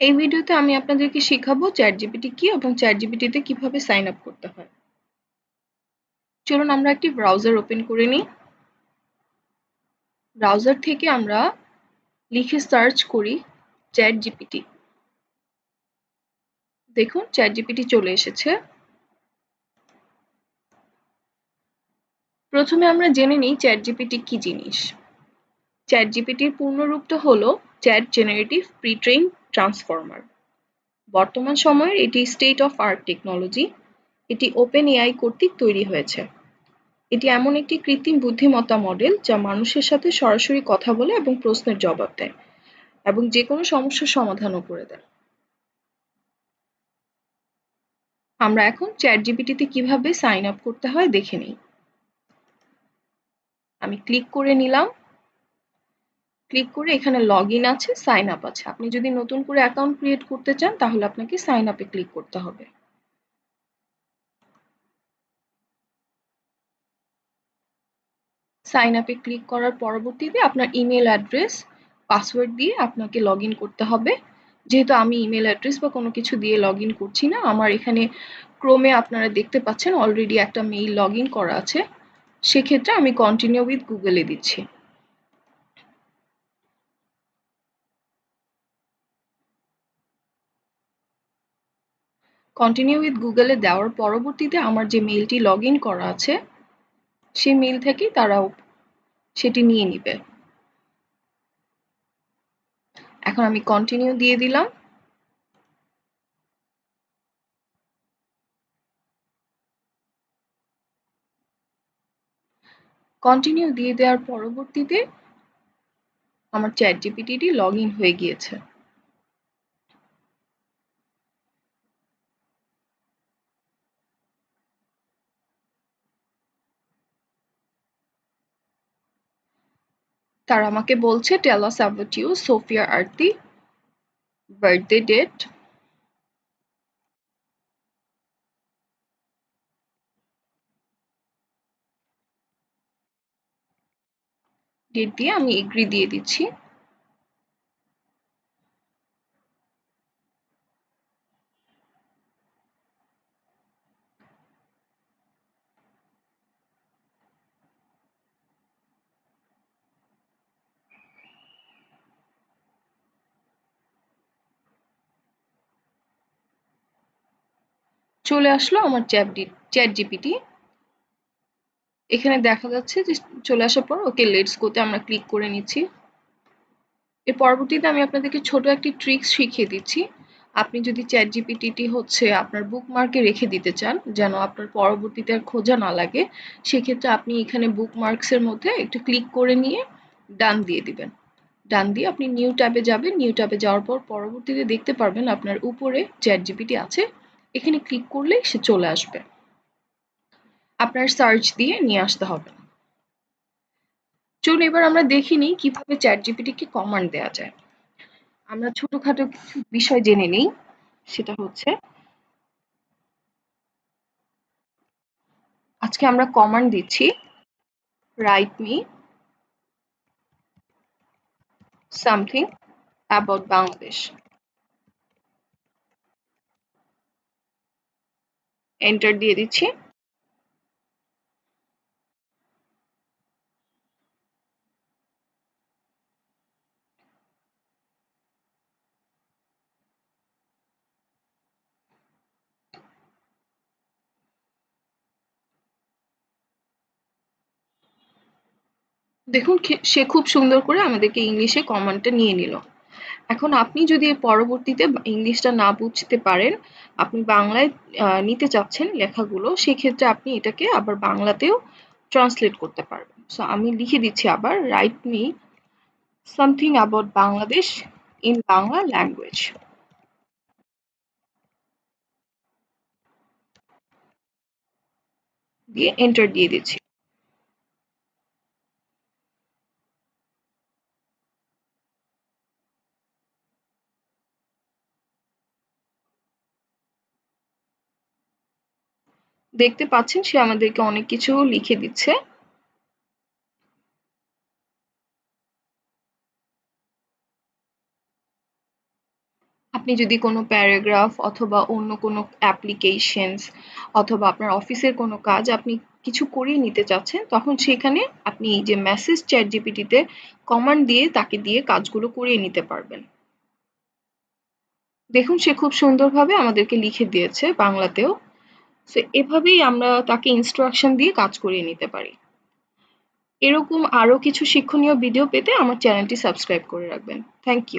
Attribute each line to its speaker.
Speaker 1: এই ভিডিওতে আমি আপনাদেরকে শেখাবো চ্যাটজিপিটি কি এবং চ্যাটজিপিটিতে কিভাবে সাইন আপ করতে হয়। চলুন আমরা একটি ব্রাউজার ওপেন করে নিই। ব্রাউজার থেকে আমরা লিখে সার্চ করি চ্যাটজিপিটি। দেখুন চ্যাটজিপিটি চলে এসেছে। প্রথমে আমরা জেনে নিই চ্যাটজিপিটি কি জিনিস। চ্যাটজিপিটির পূর্ণ রূপটা হলো চ্যাট জেনারেটিভ প্রি-ট্রেইনড ট্রান্সফর্মার। বর্তমান সময়ের এটি স্টেট অফ আর্ট টেকনোলজি। এটি ওপেন এআই কর্তৃক তৈরি হয়েছে। এটি এমন একটি কৃত্রিম বুদ্ধিমত্তা মডেল যা মানুষের সাথে সরাসরি কথা বলে এবং প্রশ্নের জবাব দেয় এবং যে কোনো সমস্যার সমাধানও করে দেয়। আমরা এখন চ্যাটজিপিটিতে কিভাবে সাইন আপ করতে হয় দেখে নিই। আমি ক্লিক করে নিলাম। ক্লিক করে এখানে লগ ইন আছে, সাইন আপ আছে। আপনি যদি নতুন করে অ্যাকাউন্ট ক্রিয়েট করতে চান তাহলে আপনাকে সাইন আপে ক্লিক করতে হবে। সাইন আপে ক্লিক করার পরবর্তীতে আপনার ইমেল অ্যাড্রেস পাসওয়ার্ড দিয়ে আপনাকে লগ ইন করতে হবে। যেহেতু আমি ইমেল অ্যাড্রেস বা কোনো কিছু দিয়ে লগ ইন করছি না, আমার এখানে ক্রোমে আপনারা দেখতে পাচ্ছেন অলরেডি একটা মেইল লগ ইন করা আছে। সেক্ষেত্রে আমি কন্টিনিউ উইথ গুগলে দিচ্ছি। কন্টিনিউ উইথ গুগলে দেওয়ার পরবর্তীতে আমার যে মেইলটি লগ ইন করা আছে সেই মেইল থেকেই তারাও সেটি নিয়ে নিবে। এখন আমি কন্টিনিউ দিয়ে দিলাম। কন্টিনিউ দিয়ে দেওয়ার পরবর্তীতে আমার চ্যাট জিপিটিটি লগ ইন হয়ে গিয়েছে। তারা আমাকে বলছে tell us about you Sophia Aarti birthday date. Date দিয়ে আমি এগ্রি দিয়ে দিচ্ছি। চলে আসলো আমার চ্যাট জিপিটি। এখানে দেখা যাচ্ছে যে চলে আসার পর ওকে লেটস গোতে আমরা ক্লিক করে নিচ্ছি। এর পরবর্তীতে আমি আপনাদেরকে ছোট একটি ট্রিক্স শিখিয়ে দিচ্ছি। আপনি যদি চ্যাট জিপিটিটি হচ্ছে আপনার বুকমার্কে রেখে দিতে চান যেন আপনার পরবর্তীতে আর খোঁজা না লাগে, সেক্ষেত্রে আপনি এখানে বুকমার্কসের মধ্যে একটু ক্লিক করে নিয়ে ডান দিয়ে দিবেন। ডান দিয়ে আপনি নিউ ট্যাবে যাবেন। নিউ ট্যাবে যাওয়ার পর পরবর্তীতে দেখতে পারবেন আপনার উপরে চ্যাট জিপিটি আছে। এখানে ক্লিক করলেই সে চলে আসবে। আপনার সার্চ দিয়ে নিয়ে আসতে হবে। চলুন এবার আমরা দেখে নিই কিভাবে চ্যাট জিপিটিকে কমান্ড দেওয়া যায়। আমরা ছোটখাটো কিছু বিষয় জেনে নিই। সেটা হচ্ছে আজকে আমরা কমান্ড দিচ্ছি write me something about Bangladesh. Enter দিয়ে দিচ্ছি। দেখুন সে খুব সুন্দর করে আমাদেরকে ইংলিশে কমান্ডটা নিয়ে নিল। এখন আপনি যদি পরবর্তীতে ইংলিশটা না বুঝতে পারেন, আপনি বাংলায় নিতে চাচ্ছেন লেখাগুলো, সেক্ষেত্রে আপনি এটাকে আবার বাংলাতেও ট্রান্সলেট করতে পারবেন। সো আমি লিখে দিচ্ছি আবার write me something about Bangladesh in Bangla language. দিয়ে এন্টার দিয়ে দিচ্ছি। দেখতে পাচ্ছেন সে আমাদেরকে অনেক কিছু লিখে দিচ্ছে। আপনি যদি কোনো প্যারাগ্রাফ অথবা অন্য কোনো অ্যাপ্লিকেশনস অথবা আপনার অফিসের কোনো কাজ আপনি কিছু করিয়ে নিতে চাচ্ছেন, তখন সেখানে আপনি এই যে মেসেজ চ্যাট জিপিটিতে কমান্ড দিয়ে তাকে দিয়ে কাজগুলো করিয়ে নিতে পারবেন। দেখুন সে খুব সুন্দরভাবে আমাদেরকে লিখে দিয়েছে বাংলাতেও। সো এভাবেই আমরা তাকে ইনস্ট্রাকশন দিয়ে কাজ করিয়ে নিতে পারি। এরকম আরো কিছু শিক্ষণীয় ভিডিও পেতে আমার চ্যানেলটি সাবস্ক্রাইব করে রাখবেন। Thank you.